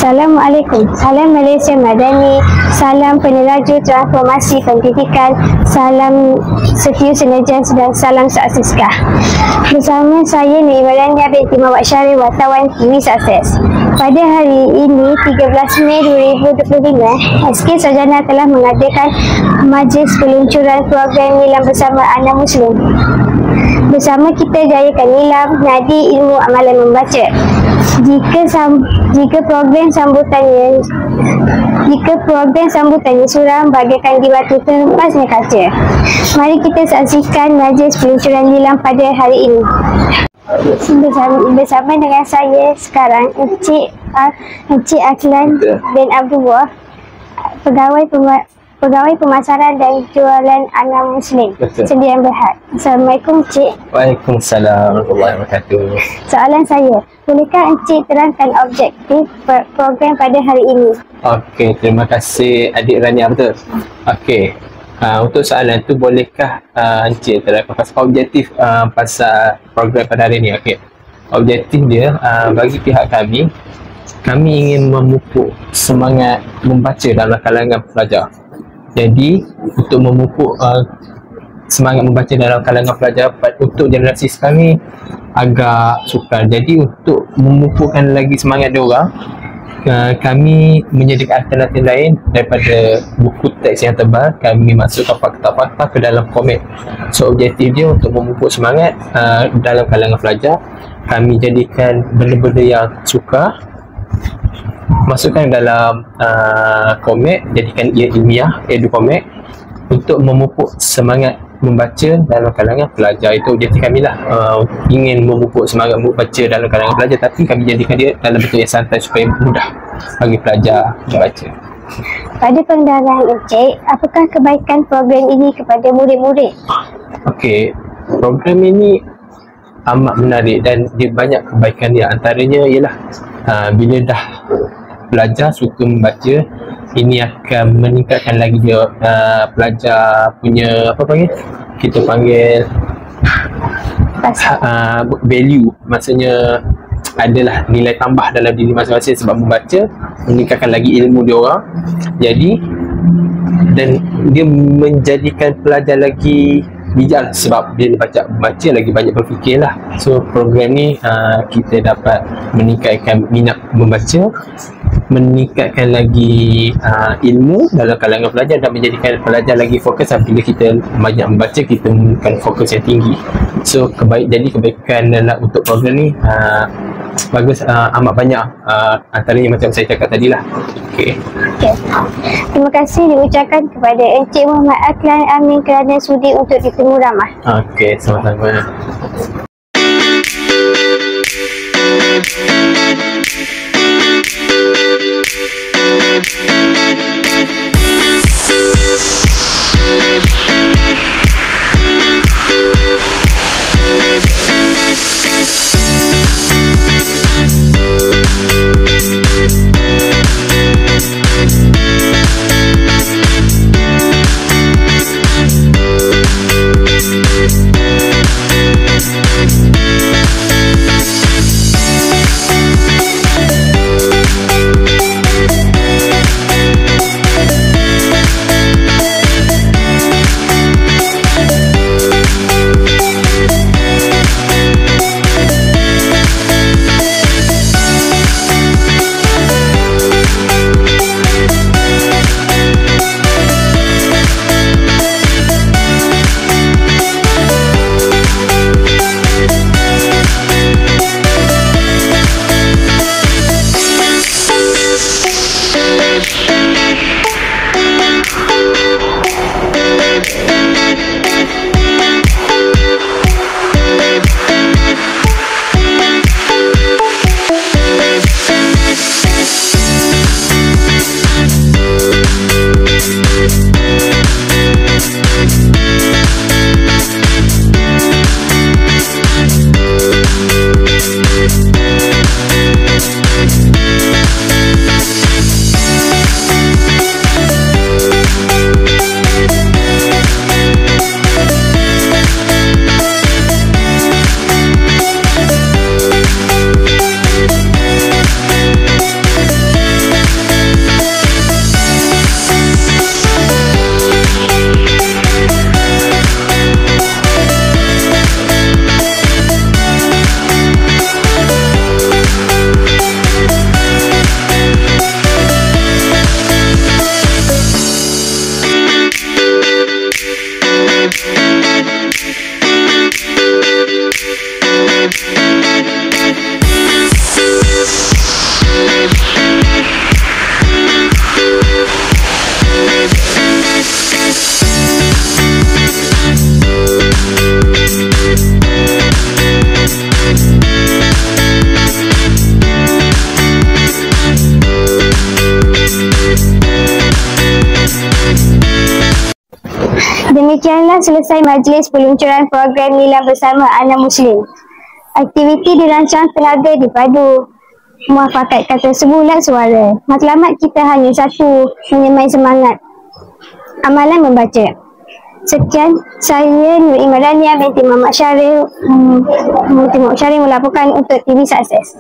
Assalamualaikum. Salam Malaysia Madani. Salam peneraju transformasi pendidikan. Salam setiu senajan dan salam seasiskah. Bersama saya Naimarania binti Mawak Syarif, wartawan TV Sukses. Pada hari ini 13 Mei 2025, SK Sarjana telah mengadakan majlis peluncuran program Nilam Bersama Anak Muslim. Bersama kita jayakan nilam, nadi ilmu amalan membaca. Jika program sambutannya suram bagaikan di batu terhempasnya kaca. Mari kita saksikan majlis peluncuran nilam pada hari ini. Bersama dengan saya sekarang Encik Aklan bin Abdullah, Pegawai Pemasaran dan Jualan Anak Muslim Sdn Berhad. Assalamualaikum Encik. Waalaikumsalam warahmatullahi wabarakatuh. Soalan saya, bolehkah Encik terangkan objektif program pada hari ini? Okey, terima kasih Adik Rania, betul? Okey, untuk soalan tu, bolehkah Encik terangkan pasal objektif pasal program pada hari ini? Okey, objektif dia bagi pihak kami ingin memupuk semangat membaca dalam kalangan pelajar. Jadi untuk memupuk semangat membaca dalam kalangan pelajar untuk generasi kami agak sukar. Jadi untuk memupukkan lagi semangat diorang, kami menyediakan alternatif lain daripada buku teks yang tebal. Kami masukkan fakta-fakta ke dalam komik. So objektif dia untuk memupuk semangat dalam kalangan pelajar. Kami jadikan benda-benda yang sukar, masukkan dalam komik, jadikan ia ilmiah, edu komik, untuk memupuk semangat membaca dalam kalangan pelajar. Itu objektif kami lah, ingin memupuk semangat membaca dalam kalangan pelajar, tapi kami jadikan dia dalam bentuk yang santai supaya mudah bagi pelajar membaca. Pada pandangan Encik, apakah kebaikan program ini kepada murid-murid? Okey, program ini amat menarik dan dia banyak kebaikan dia. Antaranya ialah bila dah pelajar suka membaca, ini akan meningkatkan lagi dia pelajar punya kita panggil value, maksudnya adalah nilai tambah dalam diri masing-masing sebab membaca meningkatkan lagi ilmu dia orang. Jadi dan dia menjadikan pelajar lagi bijak sebab bila baca lagi banyak berfikir lah. So program ni kita dapat meningkatkan minat membaca, meningkatkan lagi ilmu dalam kalangan pelajar dan menjadikan pelajar lagi fokus. Bila kita banyak membaca, kita memiliki fokus yang tinggi. So jadi kebaikan untuk program ni bagus, amat banyak, antaranya macam saya cakap tadi lah. Okay. Terima kasih diucapkan kepada Encik Muhammad Aklan Amin kerana sudi untuk ditemu ramah. Okey, sama-sama. Demikianlah selesai majlis peluncuran program Nila Bersama Anak Muslim. Aktiviti dirancang tenaga dipadu, muafakatkan tersebulan suara. Matlamat kita hanya satu, menyemai semangat. Amalan membaca. Sekian, saya Nur Imadania binti Muhammad Syarif melaporkan untuk TV Sukses.